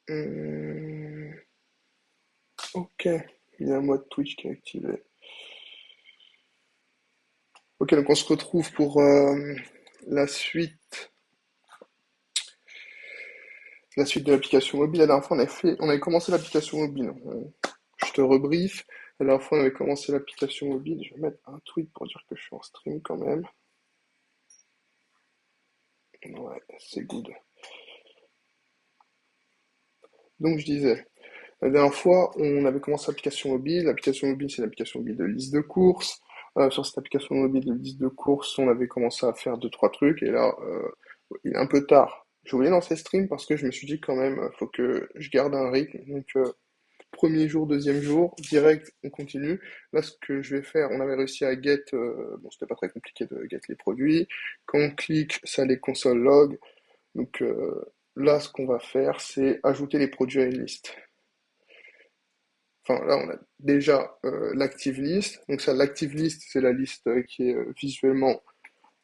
Hum, ok, il y a un mode Twitch qui est activé. Ok, donc on se retrouve pour la suite, la suite de l'application mobile. La dernière fois, on avait commencé l'application mobile. Je te rebrief. La dernière fois, on avait commencé l'application mobile. Je vais mettre un tweet pour dire que je suis en stream quand même. Ouais, c'est good. Donc je disais, la dernière fois, on avait commencé l'application mobile. L'application mobile, c'est l'application mobile de liste de courses. Sur cette application mobile de liste de courses, on avait commencé à faire deux, trois trucs. Et là, il est un peu tard. Je voulais lancer stream parce que je me suis dit quand même, faut que je garde un rythme. Donc, premier jour, deuxième jour, direct, on continue. Là, ce que je vais faire, on avait réussi à get, bon, c'était pas très compliqué de get les produits. Quand on clique, ça les console log. Donc, là, ce qu'on va faire, c'est ajouter les produits à une liste. Enfin, là, on a déjà l'active list. Donc ça, l'active list, c'est la liste qui est visuellement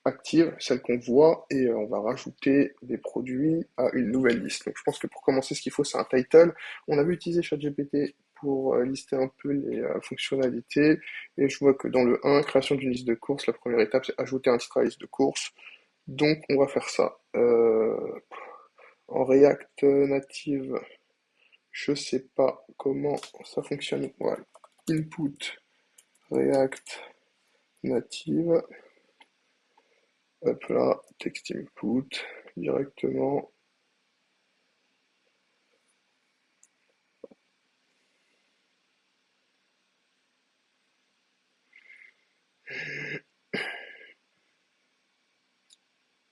active, celle qu'on voit, et on va rajouter des produits à une nouvelle liste. Donc je pense que pour commencer, ce qu'il faut, c'est un title. On avait utilisé ChatGPT pour lister un peu les fonctionnalités, et je vois que dans le 1, création d'une liste de courses, la première étape, c'est ajouter un titre à la liste de courses. Donc on va faire ça. En React Native, je sais pas comment ça fonctionne. Voilà. Input React Native. Hop là, text input directement.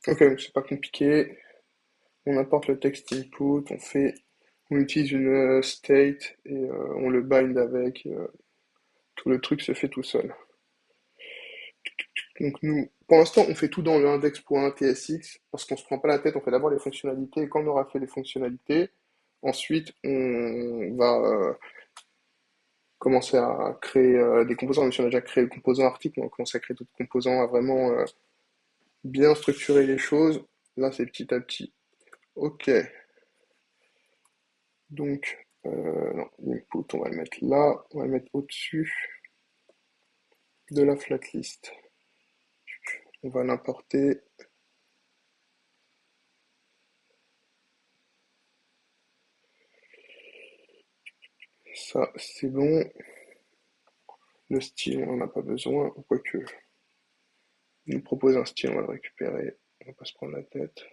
Ok, donc c'est pas compliqué. On importe le text input, on utilise une state et on le bind avec. Tout le truc se fait tout seul. Donc nous, pour l'instant, on fait tout dans le index.tsx parce qu'on se prend pas la tête. On fait d'abord les fonctionnalités et quand on aura fait les fonctionnalités, ensuite on va commencer à créer des composants. Même si on a déjà créé le composant article, on va commencer à créer d'autres composants, à vraiment bien structurer les choses. Là, c'est petit à petit. Ok, donc, non, l'input, on va le mettre là, on va le mettre au-dessus de la flatlist. On va l'importer. Ça, c'est bon. Le style, on n'en a pas besoin, quoique, il nous propose un style, on va le récupérer. On va pas se prendre la tête.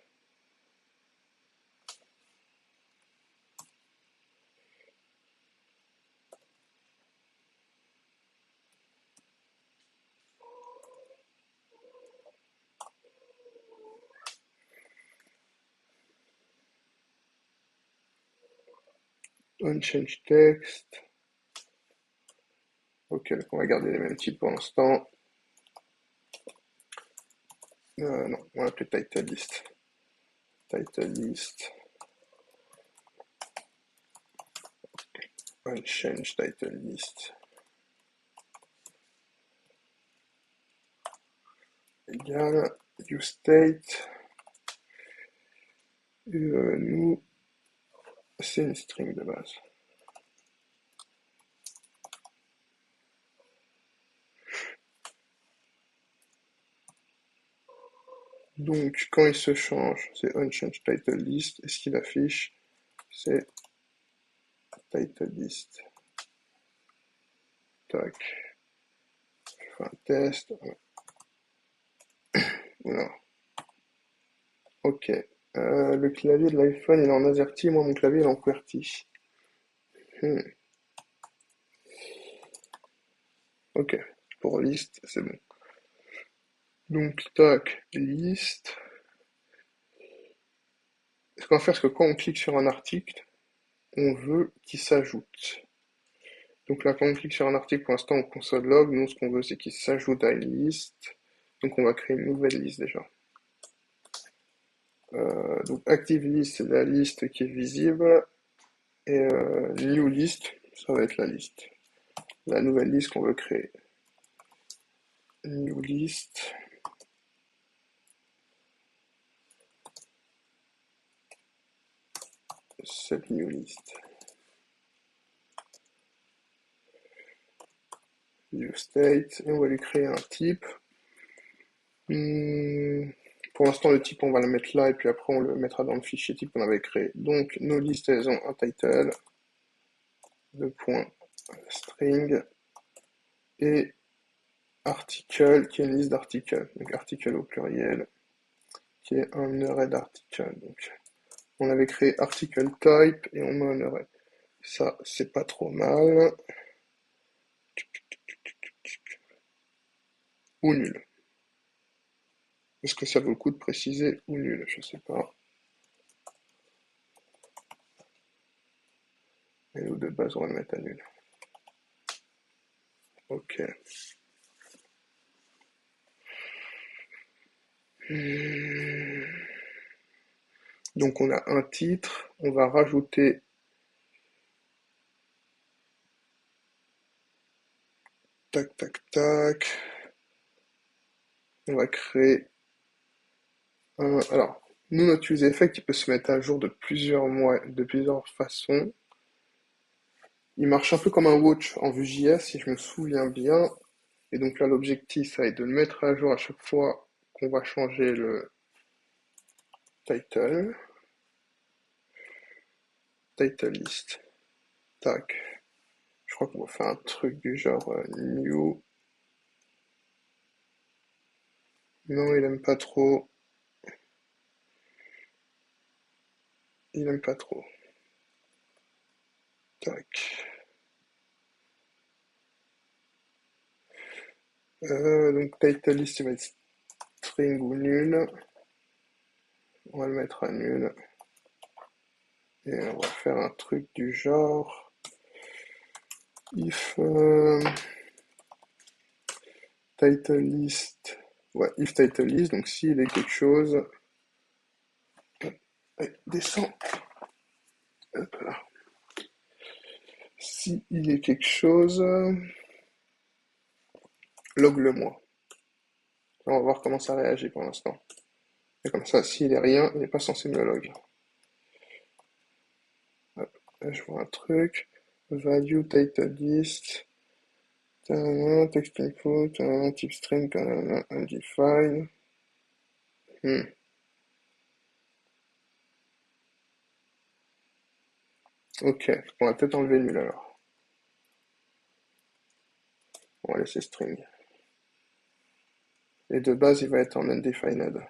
Unchange text. Ok, donc on va garder les mêmes types pour l'instant. Non, on va appeler title list. Title list. Unchange title list. Égal. UseState. Nous, c'est une string de base. Donc, quand il se change, c'est unchange title list, et ce qu'il affiche, c'est title list. Tac, je fais un test. Voilà. Ok. Le clavier de l'iPhone, il est en AZERTY, moi, mon clavier, il est en QWERTY. Hmm. Ok. Pour liste, c'est bon. Donc, tac, liste. Ce qu'on va faire, c'est que quand on clique sur un article, on veut qu'il s'ajoute. Donc là, quand on clique sur un article, pour l'instant, on console log. Nous, ce qu'on veut, c'est qu'il s'ajoute à une liste. Donc, on va créer une nouvelle liste déjà. Donc, active list, c'est la liste qui est visible. Et new list, ça va être la liste. La nouvelle liste qu'on veut créer. New list. set new list. View state, et on va lui créer un type. Pour l'instant, le type, on va le mettre là, et puis après, on le mettra dans le fichier type qu'on avait créé. Donc, nos listes, elles ont un title, deux points, string, et article, qui est une liste d'articles. Donc, article au pluriel, qui est un array d'articles. Donc, on avait créé article type, et on met un array. Ça, c'est pas trop mal. Ou nul. Est-ce que ça vaut le coup de préciser ou nul? Je sais pas. Et nous, de base, on va le mettre à nul. Ok. Donc on a un titre, on va rajouter tac tac tac. On va créer un. Alors, nous notre use effect il peut se mettre à jour de plusieurs mois, de plusieurs façons. Il marche un peu comme un watch en Vue.js si je me souviens bien. Et donc là l'objectif ça va être de le mettre à jour à chaque fois qu'on va changer le title. Title list. Tac. Je crois qu'on va faire un truc du genre new. Non, il aime pas trop. Il aime pas trop. Tac. Donc title list, il va être string ou nul. On va le mettre à nul. Et on va faire un truc du genre if title list. Ouais, if title list, donc s'il est quelque chose. Allez, descend. Hop là. Si il est quelque chose, log le moi. On va voir comment ça réagit pour l'instant. Et comme ça, s'il est rien, il n'est pas censé me le log. Hop, là, je vois un truc. Value title list. Text input, type string, undefined. Ok, on va peut-être enlever nul alors. On va laisser string. Et de base, il va être en undefined.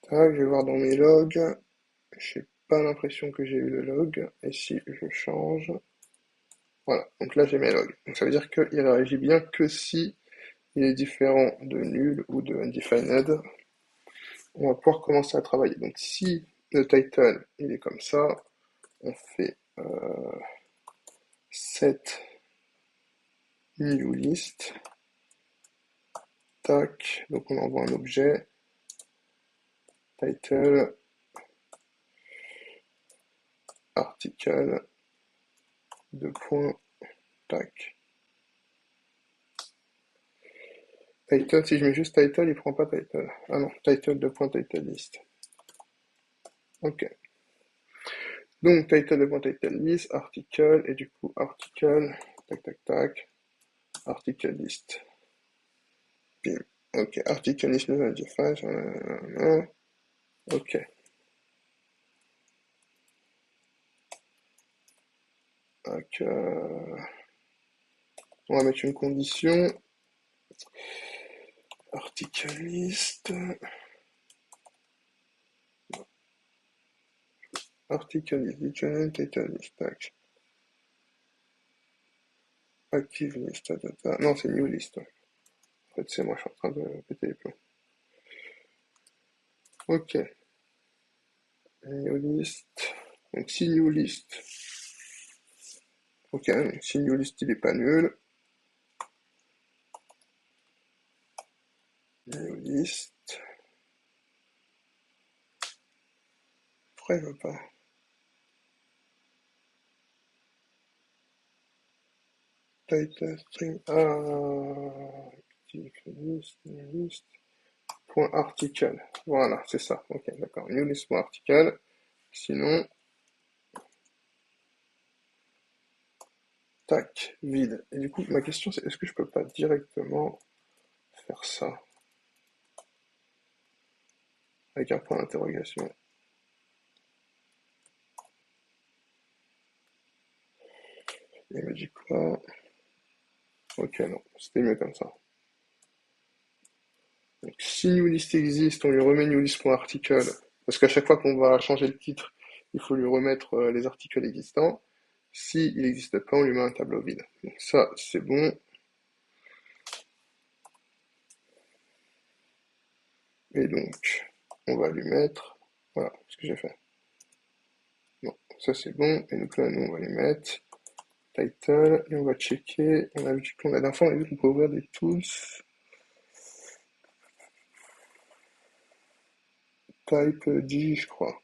Tac, je vais voir dans mes logs. J'ai pas l'impression que j'ai eu le log. Et si je change. Voilà, donc là j'ai mes logs. Donc ça veut dire qu'il réagit bien que si il est différent de nul ou de undefined. On va pouvoir commencer à travailler. Donc si le title il est comme ça, on fait set new list. Tac, donc on envoie un objet. Title, article, deux points, tac. Title, si je mets juste title, il prend pas title. Ah non, title, deux points, title list. Ok. Donc, title, deux points, title list, article, et du coup, article, tac, tac, tac, article list. Bim. Ok, article list, no undefined, ok. Donc, on va mettre une condition. Article list. Article list, dictionary, title list, tac. Active list, data. Non, c'est new list. En fait, c'est moi, je suis en train de péter les plombs. Ok. New list. Donc, si new list. Ok, donc si new list, il est pas nul. New list. Pourquoi il veut pas? Title string. Ah, active list, new list. newlist.article. Voilà, c'est ça. Ok, d'accord. Newlist.article. Sinon, tac, vide. Et du coup, ma question c'est, est-ce que je peux pas directement faire ça avec un point d'interrogation? Il me dit quoi? Ok, non, c'était mieux comme ça. Donc, si newlist existe, on lui remet newlist.article, parce qu'à chaque fois qu'on va changer le titre, il faut lui remettre les articles existants. Si il n'existe pas, on lui met un tableau vide. Donc ça, c'est bon. Et donc, on va lui mettre, voilà ce que j'ai fait. Bon, ça c'est bon. Et donc là, nous, on va lui mettre title, et on va checker. On a vu qu'on a d'infos, on a vu qu'on peut ouvrir des tools. Type G, je crois.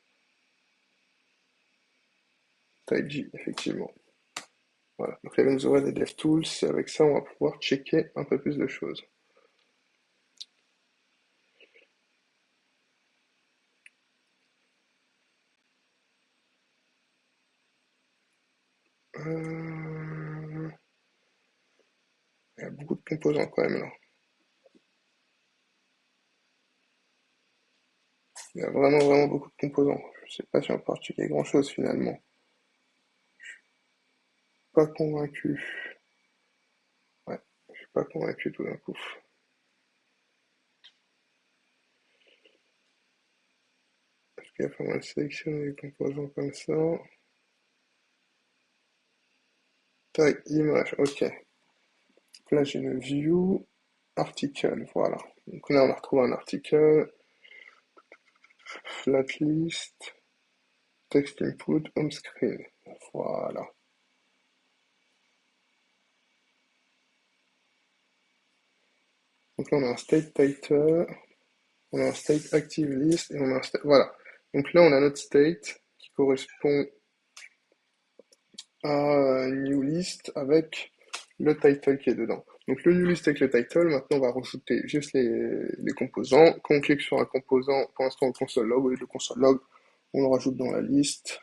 Type G, effectivement. Voilà. Donc là, il va nous ouvrir des DevTools, et avec ça, on va pouvoir checker un peu plus de choses. Il y a beaucoup de composants quand même là. Il y a vraiment, vraiment beaucoup de composants. Je sais pas si on peut checker grand chose finalement. Pas convaincu. Ouais, je suis pas convaincu tout d'un coup. Parce qu'il y a pas mal sélectionner les composants comme ça. Tac, image, ok. Donc là j'ai une view, article, voilà. Donc là on a retrouvé un article, flat list, text input, home screen. Voilà. Donc là on a un state title, on a un state active list et on a un state. Voilà. Donc là on a notre state qui correspond à new list avec le title qui est dedans. Donc le new list avec le title, maintenant on va rajouter juste les composants. Quand on clique sur un composant, pour l'instant on console log, au lieu de console log, on le rajoute dans la liste.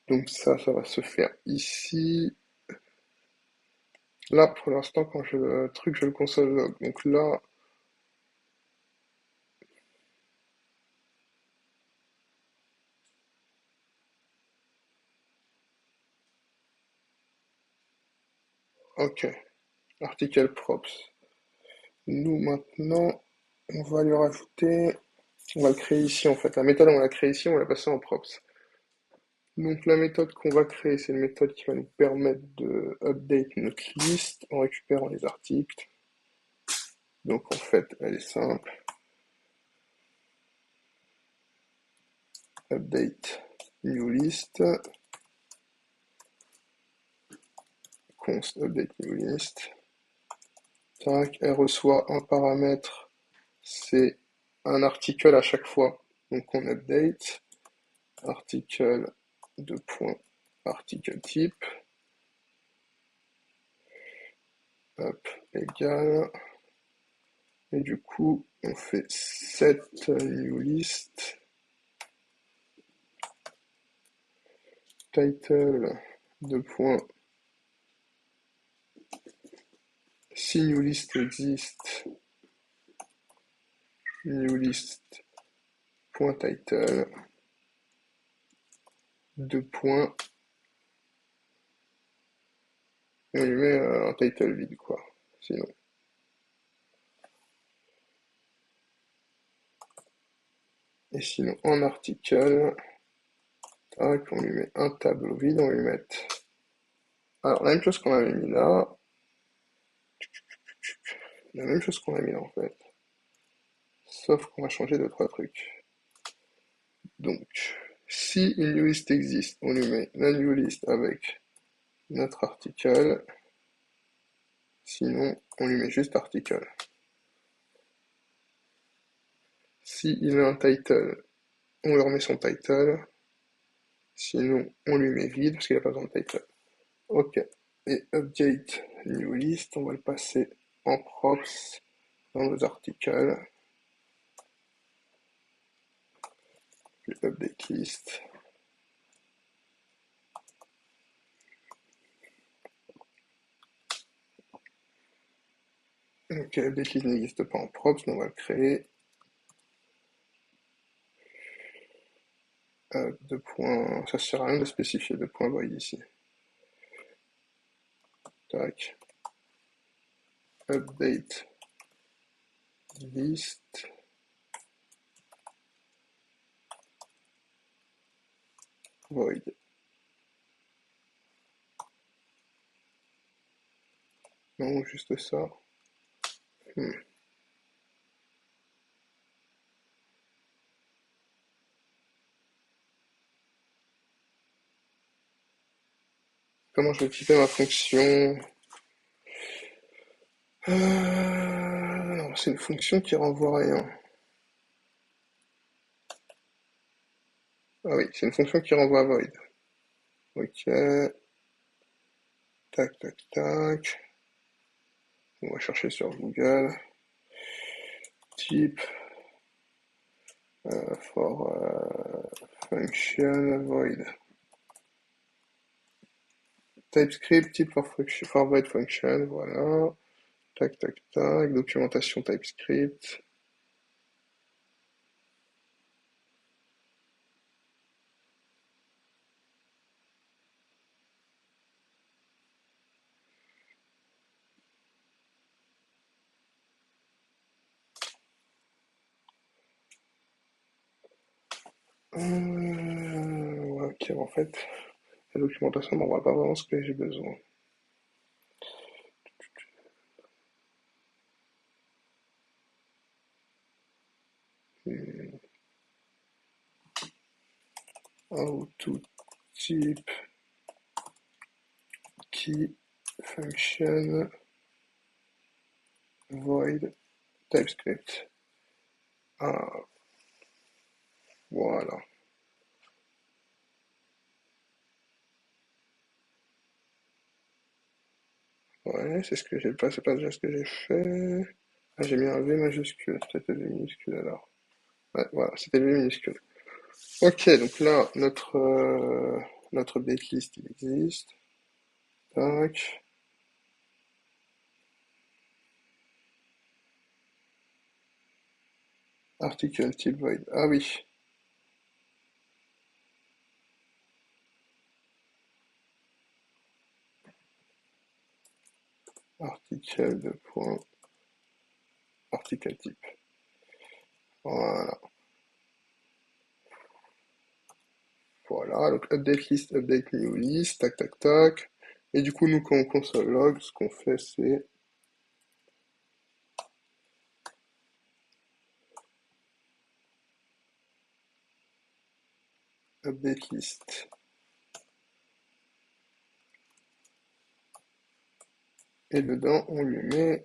Donc ça va se faire ici. Là pour l'instant quand je truc je le console log. Donc là, ok, article props. Nous maintenant, on va lui rajouter, on va le créer ici en fait. La méthode on va la créer ici, on va la passer en props. Donc la méthode qu'on va créer, c'est une méthode qui va nous permettre de update notre liste en récupérant les articles. Donc en fait, elle est simple. Update new list. Const update new list. Tac, elle reçoit un paramètre, c'est un article à chaque fois. Donc on update. Article de point article type. Hop, égal. Et du coup, on fait set new list. Title de point. Si new list existe, new list point title de point. Et on lui met un title vide quoi. Sinon. Et sinon en article, tac, on lui met un tableau vide, on lui met. Alors la même chose qu'on avait mis là. La même chose qu'on a mis là en fait. Sauf qu'on va changer deux, trois trucs. Donc, si une new list existe, on lui met la new list avec notre article. Sinon, on lui met juste article. Si il a un title, on lui remet son title. Sinon, on lui met vide parce qu'il n'a pas besoin de title. Ok. Et update new list, on va le passer en props dans nos articles. puis update list. Ok, update list n'existe pas en props, donc on va le créer. Deux points, ça sert à rien de spécifier deux points void ici. Tac. Update list. Void. Non, juste ça. Comment je vais typer ma fonction? Non, c'est une fonction qui renvoie rien. Ah oui, c'est une fonction qui renvoie void. Ok. Tac, tac, tac. On va chercher sur Google. Type for function void. TypeScript, type for void function, voilà. Tac, tac, tac. Documentation TypeScript. Ouais, ok, en fait, la documentation m'envoie pas vraiment ce que j'ai besoin. How to type key function void TypeScript. Ah, voilà. Ouais, c'est ce que j'ai pas, c'est pas déjà ce que j'ai fait. Ah, j'ai mis un V majuscule, peut-être le V minuscule alors. Ouais, voilà, c'était le V minuscule. Ok, donc là, notre list il existe. Tac. Article type void. Ah oui. Article de point. Article type. Voilà. Voilà. Donc update list, update new list. Tac, tac, tac. Et du coup, nous, quand on console log, ce qu'on fait, c'est update list. Et dedans, on lui met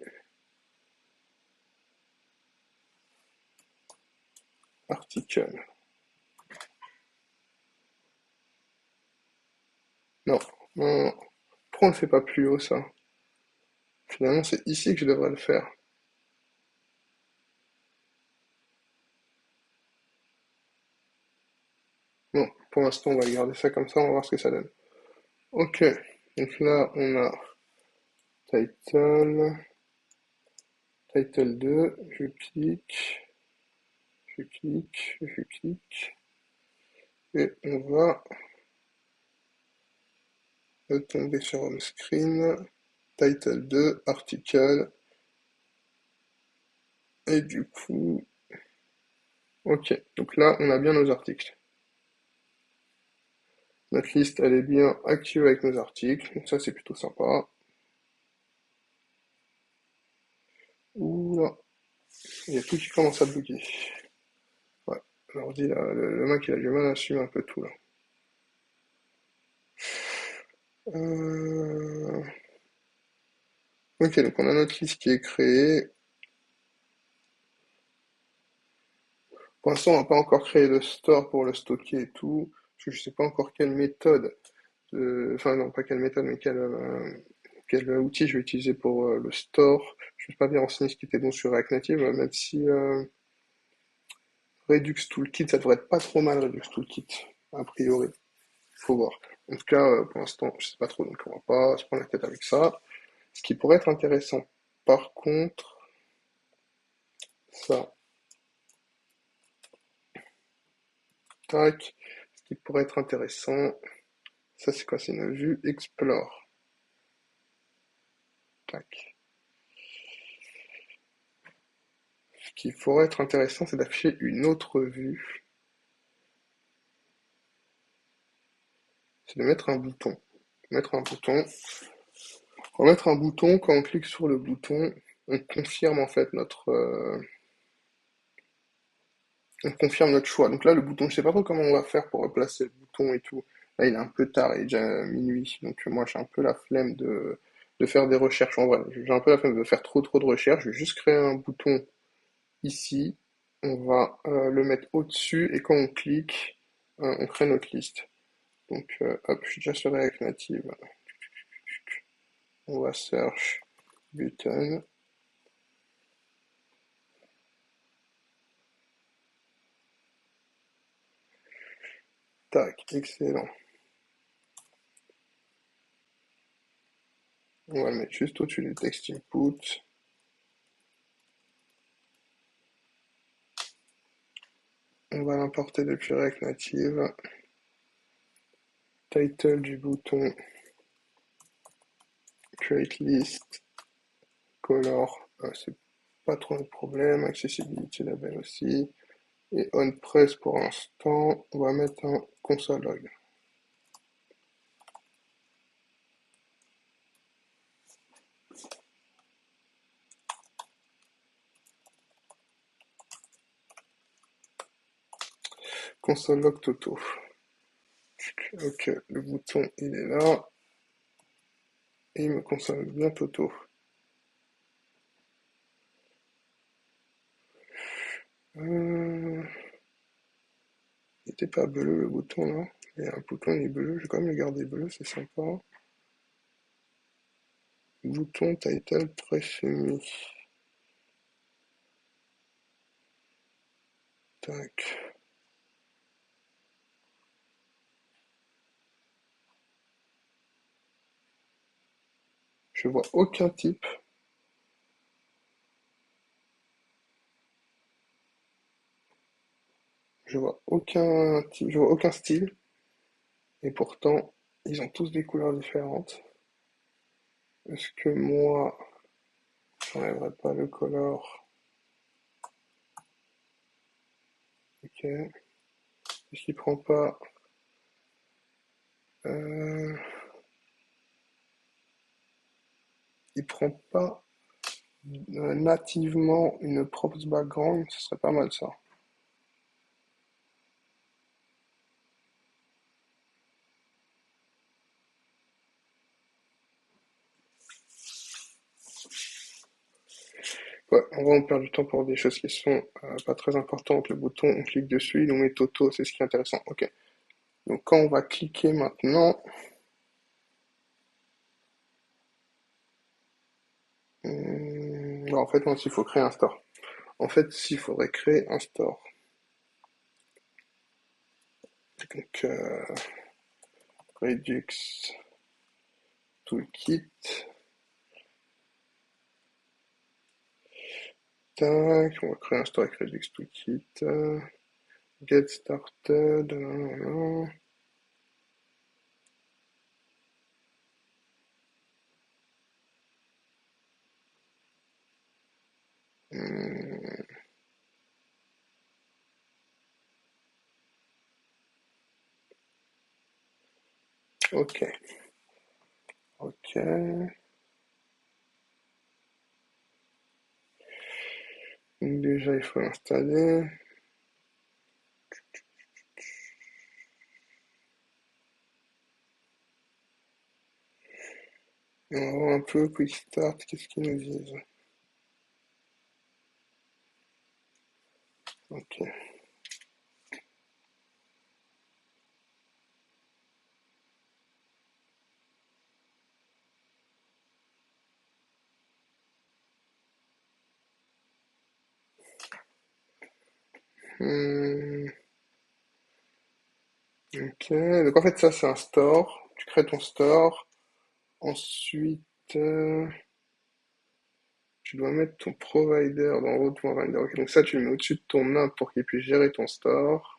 article. Non, non, non. Pourquoi on le fait pas plus haut, ça? Finalement, c'est ici que je devrais le faire. Bon, pour l'instant, on va garder ça comme ça, on va voir ce que ça donne. Ok, donc là, on a title, title 2, je clique, et on va tomber sur home screen, title 2, article, et du coup, ok, donc là, on a bien nos articles. Notre liste, elle est bien active avec nos articles, donc ça, c'est plutôt sympa. Oula, il y a tout qui commence à bugger. Ouais, l'ordi, là, le Mac, il a du mal à assumer un peu tout, là. Euh, Ok, donc on a notre liste qui est créée. Pour l'instant, on n'a pas encore créé de store pour le stocker et tout, parce que je sais pas encore quelle méthode, enfin non, pas quelle méthode, mais quel outil je vais utiliser pour le store. Je ne suis pas bien renseigné ce qui était bon sur React Native, même si Redux Toolkit, ça devrait être pas trop mal, Redux Toolkit, a priori. Faut voir. En tout cas, pour l'instant, je sais pas trop, donc on va pas se prendre la tête avec ça. Ce qui pourrait être intéressant, par contre, ça, tac, ce qui pourrait être intéressant, ça c'est quoi? C'est une vue Explore. Tac. Ce qui pourrait être intéressant, c'est d'afficher une autre vue. C'est de mettre un bouton. Mettre un bouton. On va mettre un bouton, quand on clique sur le bouton, on confirme en fait on confirme notre choix. Donc là, le bouton, je sais pas trop comment on va faire pour replacer le bouton et tout. Là, il est un peu tard, il est déjà minuit. Donc moi, j'ai un peu la flemme de faire des recherches en vrai. J'ai un peu la flemme de faire trop de recherches. Je vais juste créer un bouton ici. On va le mettre au-dessus et quand on clique, on crée notre liste. Donc hop, je suis déjà sur React Native. On va search button. Tac, excellent. On va le mettre juste au-dessus du text input. On va l'importer depuis React Native. Title du bouton. Create list. Color. C'est pas trop un problème. Accessibility label aussi. Et on press pour l'instant. On va mettre un console log. Console log Toto. Ok, le bouton il est là. Et il me console bien Toto. Il était pas bleu le bouton là. Il y a un bouton il est bleu. Je vais quand même le garder bleu, c'est sympa. Bouton title préfémé. Tac. Je vois aucun type. Je vois aucun type. Je vois aucun style. Et pourtant, ils ont tous des couleurs différentes. Est-ce que moi, j'enlèverais pas le color? Ok. Est-ce qu'il prend pas euh, il prend pas nativement une props background? Ce serait pas mal ça. Ouais, en vrai, on perd du temps pour des choses qui sont pas très importantes. Le bouton, on clique dessus, il nous met Toto, c'est ce qui est intéressant. Ok. Donc quand on va cliquer maintenant, en fait, non, s'il faut créer un store. En fait, s'il faudrait créer un store. Donc, Redux Toolkit. Tac, on va créer un store avec Redux Toolkit. Get started. Hum, ok, ok. Donc déjà, il faut l'installer. On va voir un peu Quick Start, qu'est-ce qu'ils nous disent. Ok. Hmm, ok, donc en fait ça c'est un store. Tu crées ton store. Ensuite, tu dois mettre ton provider dans Route Provider. Ok, donc ça tu le mets au-dessus de ton node pour qu'il puisse gérer ton store.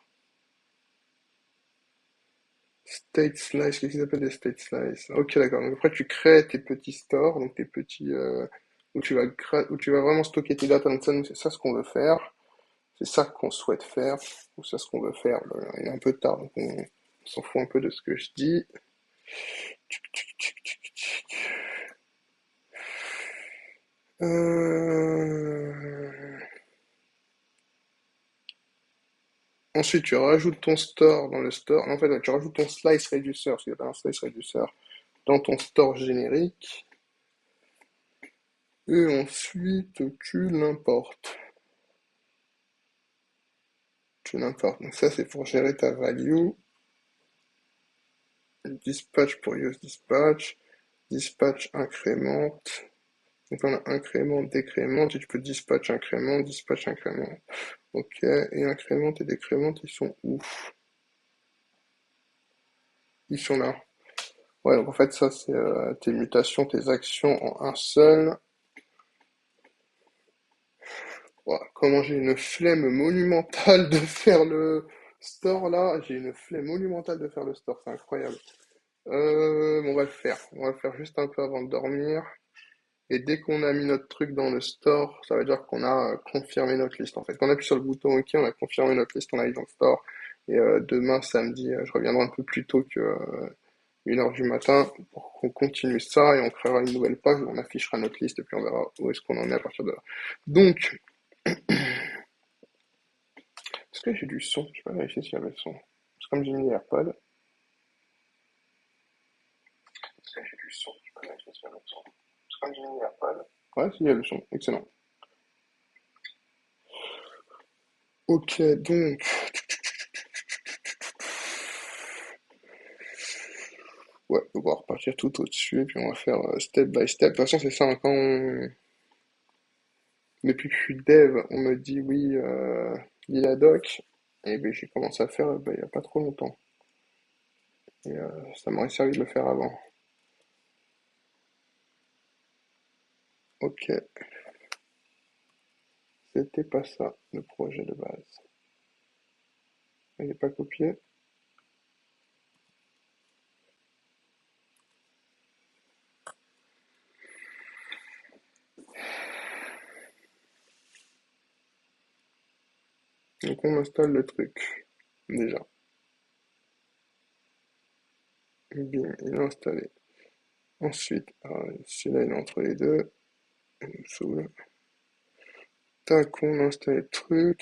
State slice, qu'est-ce qu'ils appellent des state slice? Ok, d'accord. Donc après, tu crées tes petits stores, donc tes petits, où tu vas vraiment stocker tes data. Donc ça, nous, c'est ça ce qu'on veut faire. C'est ça qu'on souhaite faire. Ou ça ce qu'on veut faire. Bon, il est un peu tard, donc on s'en fout un peu de ce que je dis. Euh... Ensuite, tu rajoutes ton store dans le store. En fait, ouais, tu rajoutes ton slice reducer, parce qu'il y a un slice reducer, dans ton store générique. Et ensuite, tu l'importes. Tu l'importes. Donc ça, c'est pour gérer ta value. Dispatch pour use dispatch. Dispatch incrémente. Donc on a incrémente, décrémente, et tu peux dispatch incrémente, dispatch incrémente. Ok, et incrémente et décrémente, ils sont où? Ils sont là. Ouais, donc en fait, ça, c'est tes mutations, tes actions en un seul. Ouah, comment j'ai une flemme monumentale de faire le store là. J'ai une flemme monumentale de faire le store, c'est incroyable. Bon, on va le faire. On va le faire juste un peu avant de dormir. Et dès qu'on a mis notre truc dans le store, ça veut dire qu'on a confirmé notre liste en fait. Quand on appuie sur le bouton OK, on a confirmé notre liste, on a mis dans le store. Et demain, samedi, je reviendrai un peu plus tôt que 1 heure du matin pour qu'on continue ça et on créera une nouvelle page où on affichera notre liste et puis on verra où est-ce qu'on en est à partir de là. Donc, est-ce que j'ai du son? Je vais pas vérifier s'il y avait le son. Parce que comme j'ai mis les AirPods, est-ce que j'ai du son? Je vais pas vérifier s'il y avait le son. Parce que comme j'ai mis les AirPods. Ouais, s'il y a le son. Excellent. Ok, donc, ouais, on va repartir tout au-dessus, et puis on va faire step by step. De toute façon, c'est ça, hein, depuis que je suis dev, on me dit oui, lis la doc, et ben j'ai commencé à le faire il y a pas trop longtemps. Et ça m'aurait servi de le faire avant. Ok, c'était pas ça, le projet de base. Il n'est pas copié. Donc on installe le truc, déjà. Bim, il est installé. Ensuite, celui-là il est entre les deux, il me saoule. Tac, on installe le truc.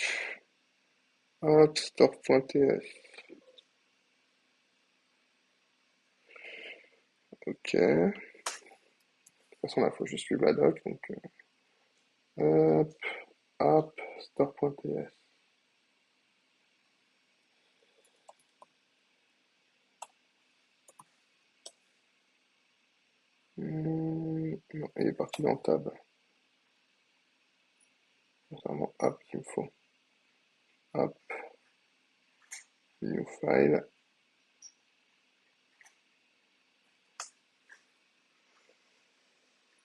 Hop, store.ts. Ok. De toute façon, là, il faut juste suivre la doc. Donc, hop, hop, store.ts. Non, il est parti dans tab. C'est vraiment app qu'il me faut. Hop, new file.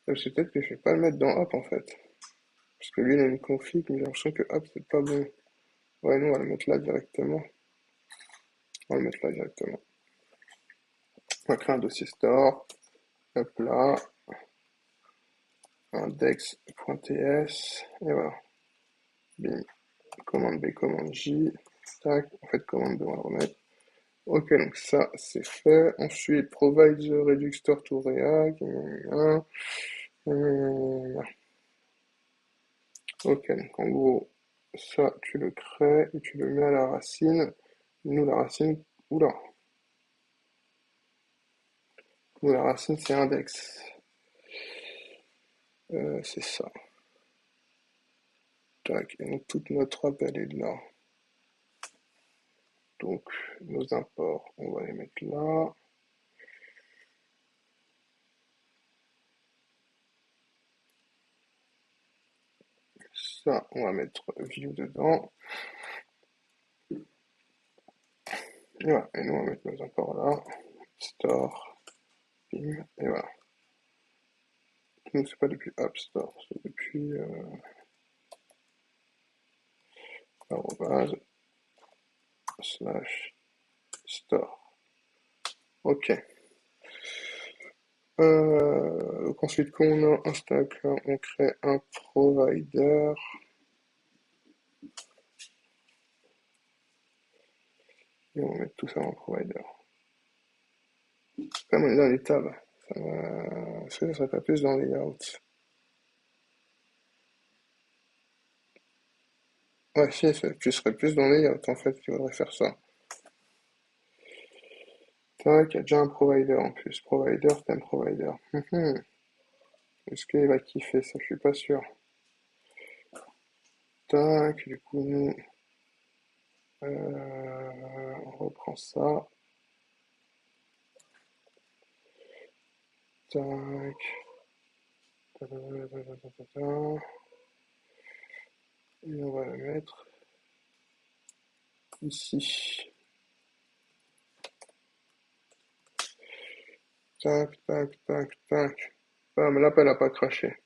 C'est peut-être que je vais pas le mettre dans app en fait. Parce que lui, il a une config, mais j'ai l'impression que app, c'est pas bon. Ouais, nous, on va le mettre là directement. On va le mettre là directement. On va créer un dossier store. Hop là, index.ts. Et voilà. Bim. Commande B, commande J. Tac. En fait, commande B, on va le remettre. Ok, donc ça, c'est fait. Ensuite, provide the reductor to React. Ok, donc en gros, ça, tu le crées et tu le mets à la racine. Nous, la racine, oula, nous, la racine, c'est index. C'est ça. Tac, et donc toute notre app, elle est là. Donc, nos imports, on va les mettre là. Ça, on va mettre view dedans. Et voilà. Et nous, on va mettre nos imports là. Store. Bim. Et voilà. Nous, c'est pas depuis App Store, c'est depuis arrobase slash store. Ok. Donc ensuite, quand on a un stack là, on crée un provider. Et on va mettre tout ça en provider. Comme on est dans les tables, ça va... est-ce que ça serait pas plus dans les layouts? Ouais, si, tu serais plus dans les layouts en fait, qui voudrait faire ça. Tac, il y a déjà un provider en plus. Provider, c'est un provider. Est-ce qu'il va kiffer ça? Je suis pas sûr. Tac, du coup, nous, on reprend ça. Tac. Et on va le mettre ici. Tac, tac, tac, tac. Ah, mais l'appel n'a pas craché.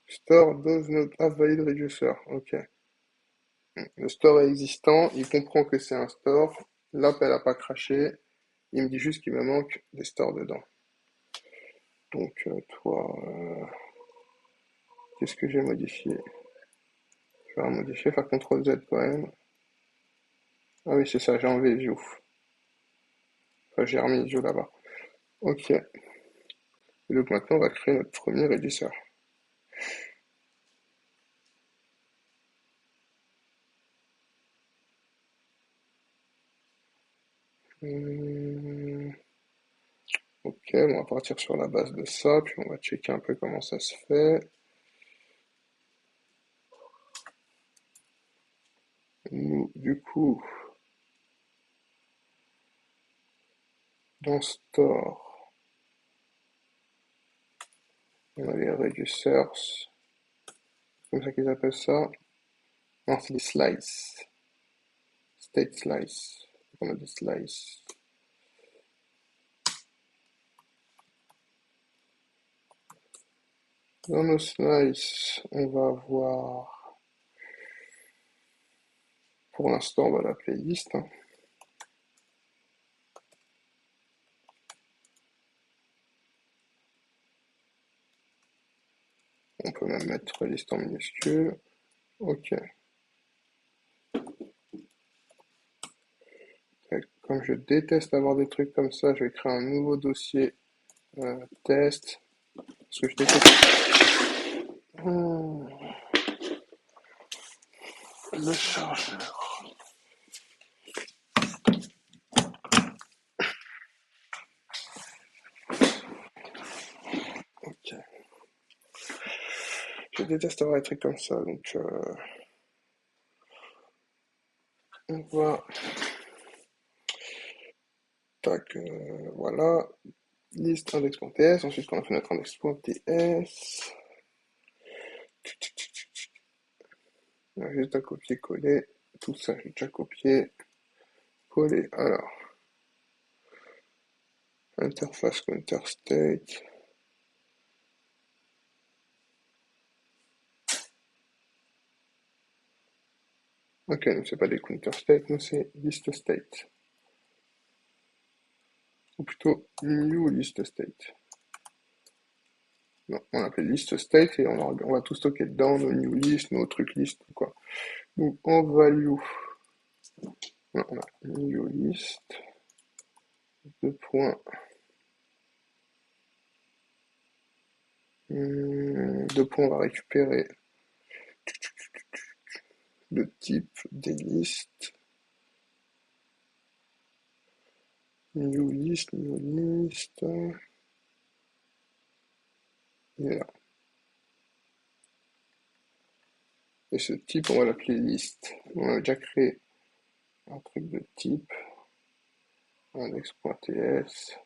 Store does not have valid reducer. Ok. Le store est existant, il comprend que c'est un store. L'appel n'a pas craché. Il me dit juste qu'il me manque des stores dedans. Donc, toi, qu'est-ce que j'ai modifié? Je vais modifier, faire CTRL Z quand même. Ah oui, c'est ça, j'ai enlevé View. Enfin, j'ai remis View là-bas. Ok. Et donc maintenant, on va créer notre premier réduceur. Ok, on va partir sur la base de ça, puis on va checker un peu comment ça se fait. Nous, du coup, dans Store, on a les reducers, comme ça qu'ils appellent ça. Non, c'est des slices. State slice. On a des slices. Dans nos slices, on va avoir, pour l'instant, on va l'appeler liste. On peut même mettre liste en minuscule. Ok. Comme je déteste avoir des trucs comme ça, je vais créer un nouveau dossier test. Parce que je déteste. Le chargeur. Ok. Je déteste avoir des trucs comme ça, donc on va. Tac, voilà. Liste index.ts. Ensuite, quand on a fait notre index.ts, on a juste à copier-coller. Tout ça, j'ai déjà copié. Coller. Alors, interface counter state. Ok, donc c'est pas des counter state, nous c'est list state. Ou plutôt new list state. Non, on appelle list state et on va tout stocker dedans, nos new list, nos trucs list, quoi. Donc en value, non, on a new list, deux points, on va récupérer le type des listes, new list, et là. Et ce type, on va l'appeler list. On a déjà créé un truc de type, index.ts,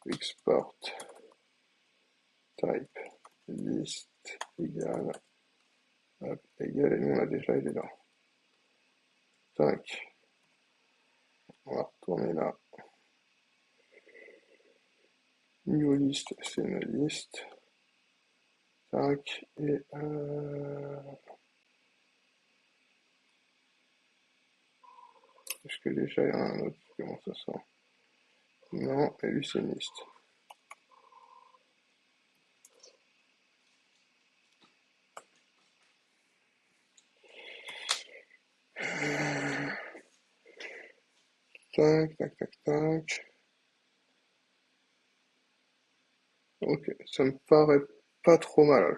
export type list égale Hop, égal, et nous on a déjà, il est là. Tac, on va retourner là. New list, c'est une liste. Tac, et est-ce que déjà il y a un autre? Comment ça sort? Non, et lui c'est une liste. Tac, tac, tac, tac. Ok, ça me paraît pas trop mal.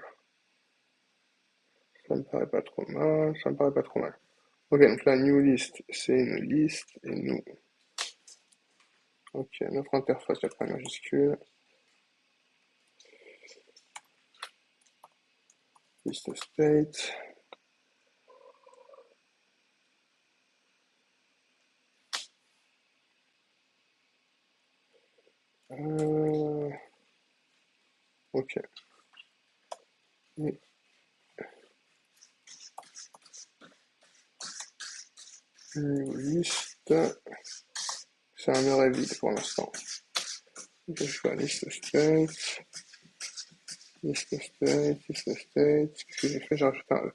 Ça me paraît pas trop mal, ça me paraît pas trop mal. Ok, donc la new list, c'est une liste, et nous. Ok, notre interface, il y a pas de majuscule. List state. Ok. Et new list, c'est un array vide pour l'instant. Je fais list state, list state, list state. Qu'est-ce que j'ai fait? J'ai rajouté un E.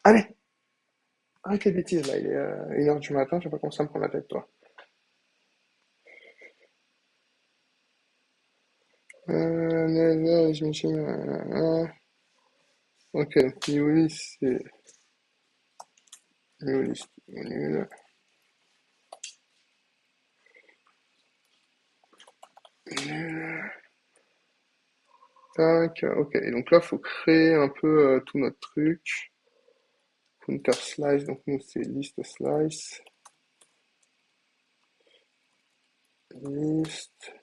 Allez! Arrête les bêtises là, il est 1h du matin, je sais pas comment ça me prend la tête toi. 9h, je me suis mis. Ok, new list, c'est new list, nul. Tac, ok, et donc là, faut créer un peu tout notre truc. Counter slice, donc nous c'est list slice, list,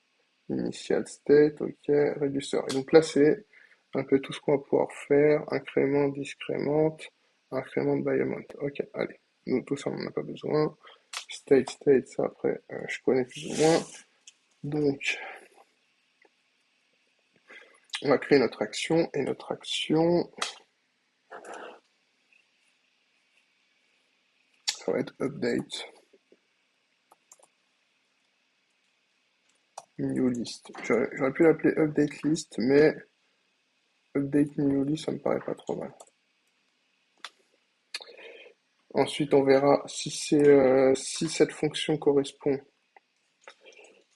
initial state, ok, reducer. Et donc là, c'est un peu tout ce qu'on va pouvoir faire, incrément, discrémente, incrément by amount. Ok, allez, nous tout ça, on n'en a pas besoin. State, ça après, je connais plus ou moins. Donc, on va créer notre action, et notre action, ça va être update, new list. J'aurais pu l'appeler update list, mais update new list, ça me paraît pas trop mal. Ensuite, on verra si cette fonction correspond.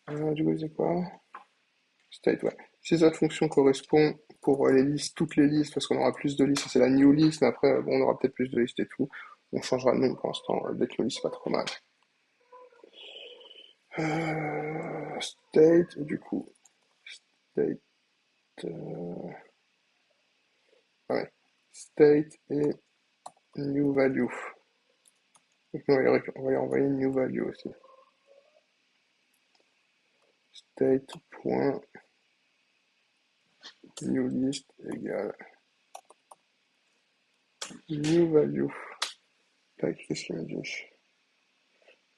Du coup, c'est quoi? State, ouais. Si cette fonction correspond pour les listes, toutes les listes, parce qu'on aura plus de listes, c'est la new list, mais après, bon, on aura peut-être plus de listes et tout. On changera le nom pour l'instant. Update new list, c'est pas trop mal. State, du coup, state, ouais, state et new value. Donc, on va y envoyer une new value aussi. State.newList égale new value. Tac, qu'est-ce qu'il me dit?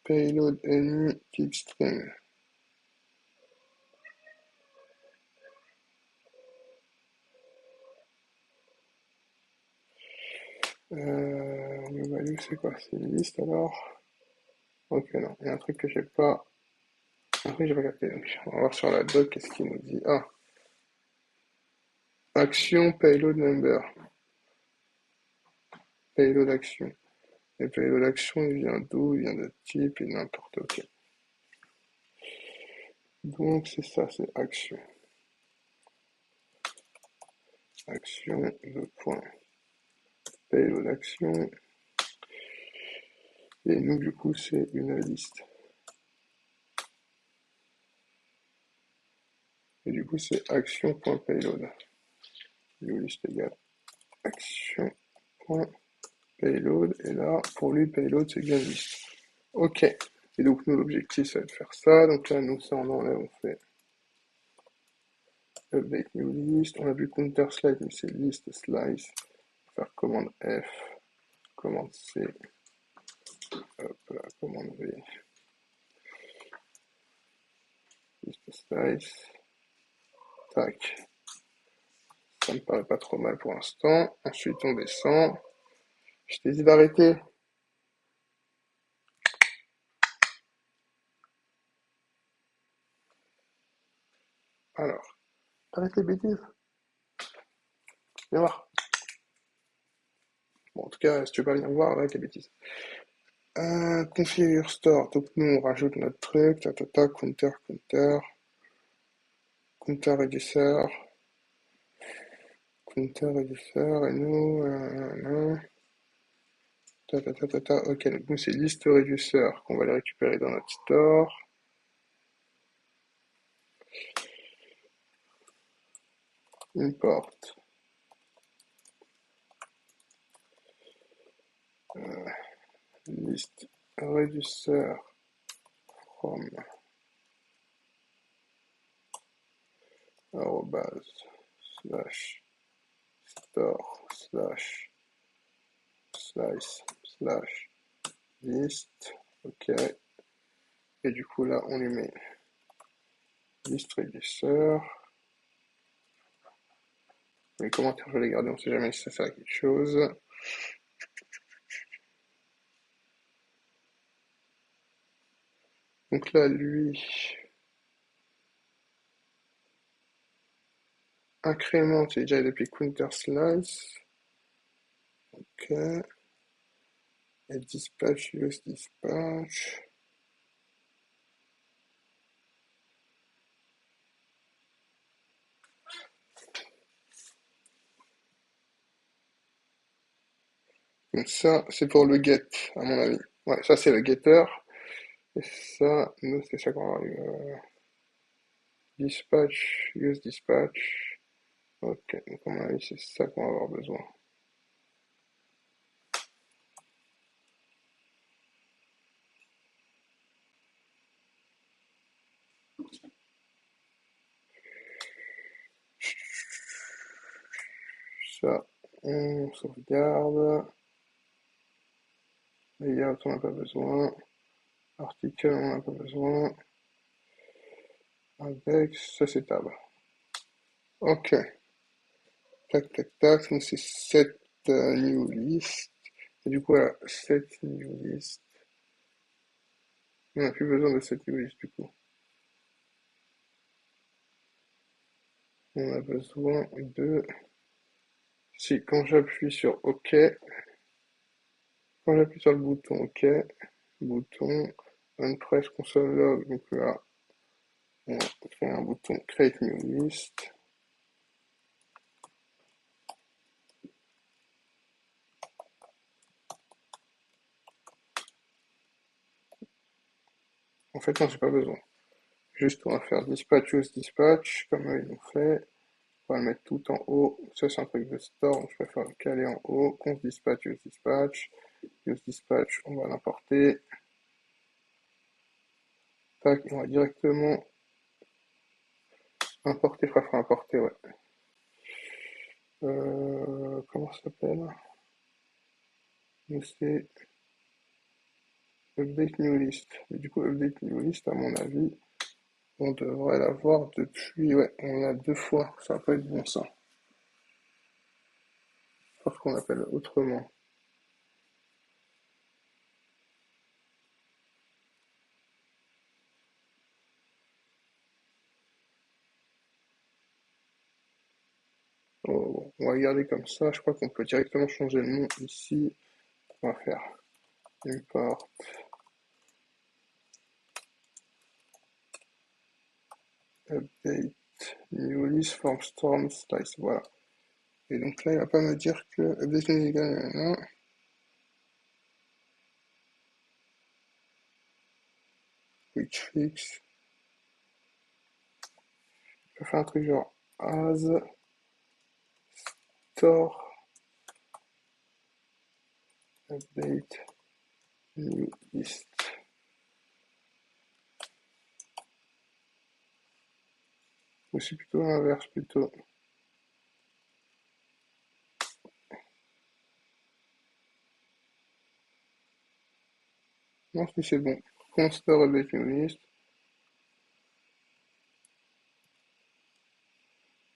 Payload any keep string. New value, c'est quoi? C'est une liste alors? Ok, non, il y a un truc que j'ai pas. Un truc que j'ai pas capté. Donc, on va voir sur la doc, qu'est-ce qu'il nous dit? Ah, action payload number. Payload action. Et payload action, il vient d'où? Il vient de type et n'importe quoi. Donc, c'est ça, c'est action. Action, deux points. Payload action. Et nous, du coup, c'est une liste. Et du coup, c'est action.payload. New list égale action.payload. Et là, pour lui, payload, c'est bien liste. Ok. Et donc, nous, l'objectif, c'est de faire ça. Donc là, nous, ça, on enlève, on fait update new list. On a vu counter slice, mais c'est list slice. On va faire commande F, commande C, hop là, commande V, list slice, tac, Ça me paraît pas trop mal pour l'instant. Ensuite, on descend. Je t'ai dit d'arrêter. Alors, arrête les bêtises. Viens voir. Bon, en tout cas, si tu veux pas venir voir, arrête les bêtises. Configure store. Donc, nous, on rajoute notre truc. Counter réduceur. Counter réduceur. Et nous, ok, donc nous, c'est liste réduceur qu'on va les récupérer dans notre store. Import. Liste réduceur from arrobase slash store slash slice slash list. Ok. Et du coup, là, on lui met liste réduceur. Les commentaires, je vais les garder, on sait jamais si ça sert à quelque chose. Donc là, lui, incrément, c'est déjà depuis counter slice. Ok. Et dispatch, use dispatch. Donc ça, c'est pour le get, à mon avis. Ouais, ça, c'est le getter. Et ça, nous, c'est ça qu'on va dispatch, use dispatch. Ok, donc à mon avis, c'est ça qu'on va avoir besoin. Ça, on sauvegarde. Layout, on n'a pas besoin. Article, on n'a pas besoin. Index, ça c'est tab. Ok. Tac, tac, tac. Donc c'est set new list. Et du coup, voilà, set new list. On n'a plus besoin de set new list du coup. On a besoin de... Si, quand j'appuie sur OK, quand j'appuie sur le bouton OK, bouton Unpress console log, donc là, on fait un bouton Create New List. En fait, non, j'ai pas besoin. Juste, on va faire dispatch use dispatch, comme ils l'ont fait. On va le mettre tout en haut. Ça, c'est un truc de store, donc je préfère le caler en haut. Conf dispatch use dispatch. Use dispatch, on va l'importer. Tac, on va directement importer, préfère importer, ouais. Comment ça s'appelle? C'est update new list. Et du coup, update new list, à mon avis, on devrait l'avoir depuis, ouais, on l'a 2 fois. Ça va pas être bon, ça. Parce qu'on appelle autrement. Oh, on va regarder comme ça. Je crois qu'on peut directement changer le nom ici. On va faire import update new list from storm slice. Voilà. Et donc là, il va pas me dire que update new list, quick fix. Je vais faire un truc genre as store update new list. Ou c'est plutôt l'inverse plutôt. Non, si c'est bon. Consider update new list.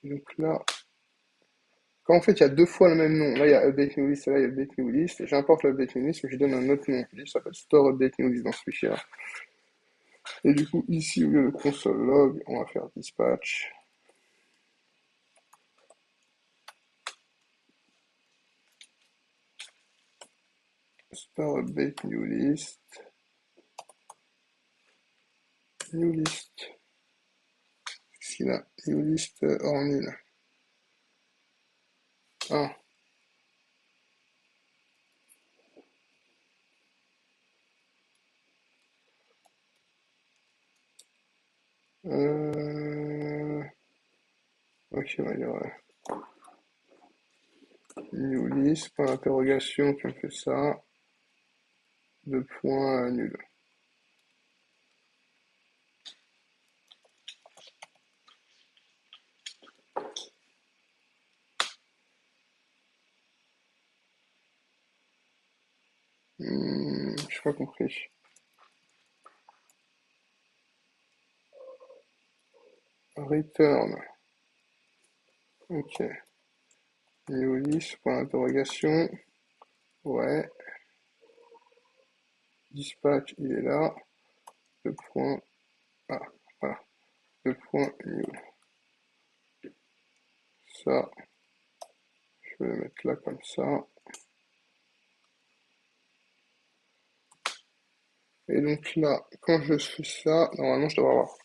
Et donc là, Quand en fait il y a deux fois le même nom, là il y a update new list et là il y a update new list, j'importe l'update new list mais je lui donne un autre nom. Ça s'appelle store update new list dans ce fichier-là. Et du coup, ici, au lieu de console log, on va faire dispatch. Store update new list. New list. Qu'est-ce qu'il a? New list hors nil. Ah. Ok, on va dire new list, point d'interrogation, puis on fait ça. Deux points nul. J'ai pas compris. Return. Ok. New list, point d'interrogation. Ouais. Dispatch, il est là. Deux points. Ah, voilà. Deux points nul. Ça, je vais le mettre là comme ça. Et donc là, quand je fais ça, normalement je devrais avoir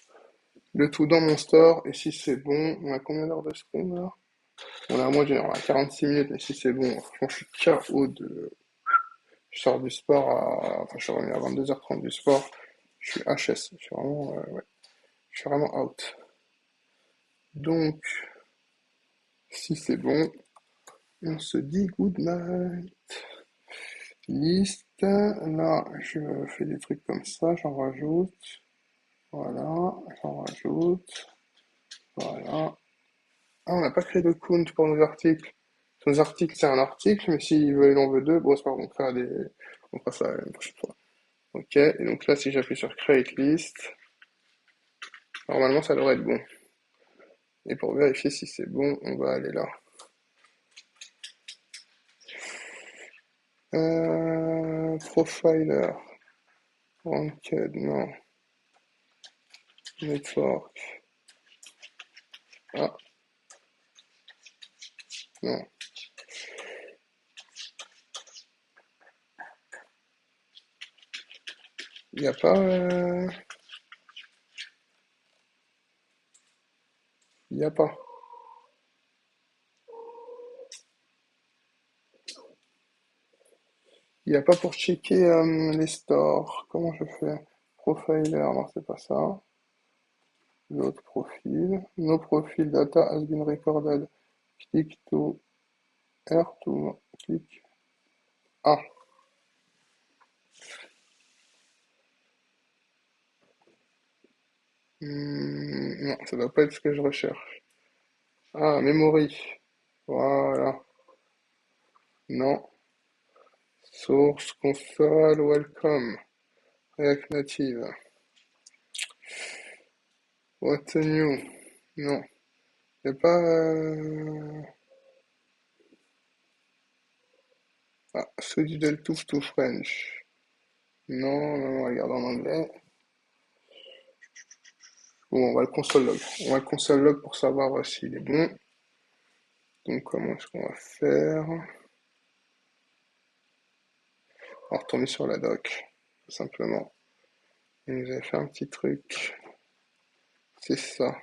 le tout dans mon store. Et si c'est bon, on a combien d'heures de stream là? On a à moins d'une heure, on a 46 minutes, mais si c'est bon, franchement je suis KO de. Je sors du sport à. Enfin je suis revenu à 22h30 du sport. Je suis HS. Je suis vraiment. Ouais. Je suis vraiment out. Donc, si c'est bon, on se dit good night. Liste. Là, je fais des trucs comme ça, j'en rajoute. Voilà, j'en rajoute. Voilà. Ah, on n'a pas créé de count pour nos articles. Nos articles, c'est un article, mais s'il veut, il en veut deux, bon, c'est pas grave, on fera ça une prochaine fois. Ok, et donc là, si j'appuie sur Create List, normalement, ça devrait être bon. Et pour vérifier si c'est bon, on va aller là. Profiler. Ranked, non. Network. Ah, non. Il n'y a pas... Il n'y a pas. Il n'y a pas pour checker les stores. Comment je fais? Profiler, non, c'est pas ça. L'autre profil. No profile data has been recorded. Click to R to click. Ah, non, ça doit pas être ce que je recherche. Ah, memory. Voilà. Non. Source console welcome. React Native. What new? Non. Y a pas. Ah, switch del tout to French. Non, non, non, regarde en anglais. Bon, on va le console log. On va le console log pour savoir s'il est bon. Donc, comment est-ce qu'on va faire? On va retourner sur la doc, tout simplement. Il nous avait fait un petit truc. C'est ça.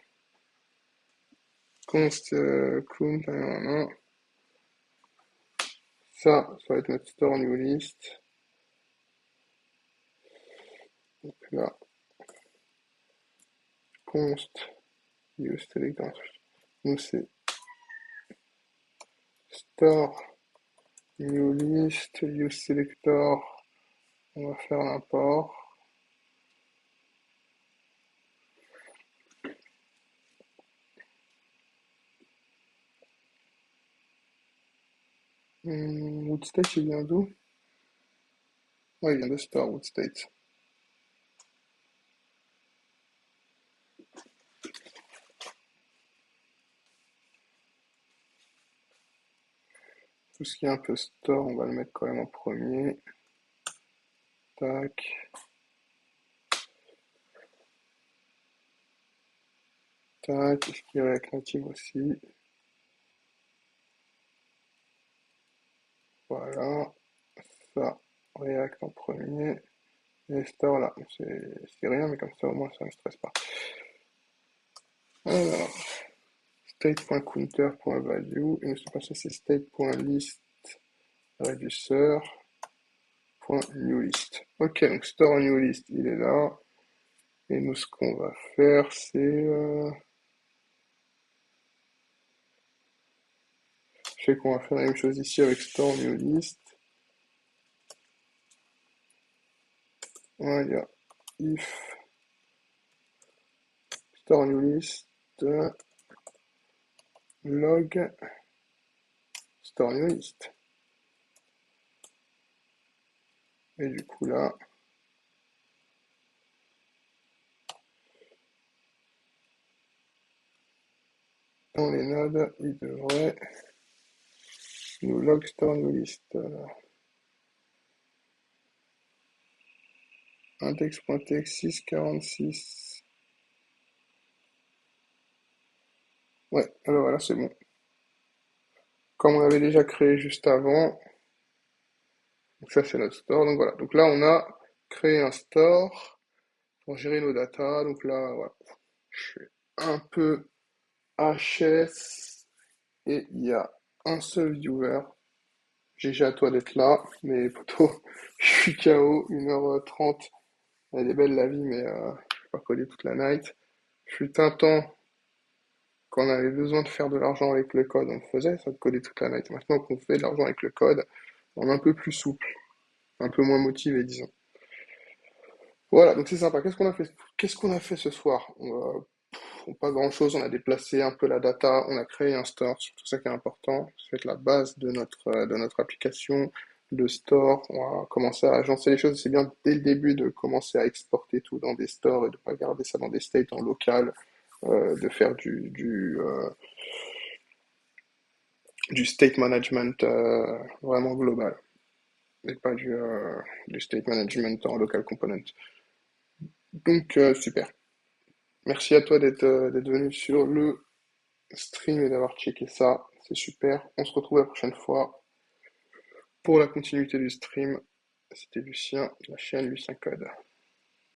Const count, non, non. Ça va être notre store new list. Donc là, const use select. Nous c'est store new list use selector. On va faire l'import. Woodstate, il vient d'où? Ouais, il vient de store Woodstate. Tout ce qui est un peu store, on va le mettre quand même en premier. Tac. Tac. Tout ce qui est React Native aussi. Voilà. Ça, React en premier. Et store là, c'est rien, mais comme ça au moins ça ne me stresse pas. Alors, state.counter.value, et ne sais pas si c'est state.list reducer.newList. Ok, donc store newList, il est là. Et nous, ce qu'on va faire, c'est... je sais qu'on va faire la même chose ici avec store newList. Voilà, if store newList log store newList. Et du coup là, dans les nodes, il devrait nous log store newList. Index.txt 646. Ouais, alors voilà, c'est bon. Comme on avait déjà créé juste avant, donc ça c'est notre store. Donc voilà, donc là on a créé un store pour gérer nos datas. Donc là, voilà, je suis un peu HS et il y a un seul viewer. GG à toi d'être là, mais poto, je suis KO, 1h30. Elle est belle la vie, mais je vais pas coder toute la night. Je suis Tintin. Quand on avait besoin de faire de l'argent avec le code, on le faisait, ça de coder toute la night. Maintenant qu'on fait de l'argent avec le code, on est un peu plus souple, un peu moins motivé, disons. Voilà, donc c'est sympa. Qu'est-ce qu'on a fait ce soir? Pas grand-chose, on a déplacé un peu la data, on a créé un store, c'est tout ça qui est important. C'est la base de notre application, le store. On va commencer à agencer les choses. C'est bien dès le début de commencer à exporter tout dans des stores et de pas garder ça dans des states en local, de faire du state management vraiment global et pas du state management en local component. Donc super. Merci à toi d'être venu sur le stream et d'avoir checké ça. C'est super. On se retrouve la prochaine fois pour la continuité du stream. C'était Lucien, de la chaîne Lucien Code.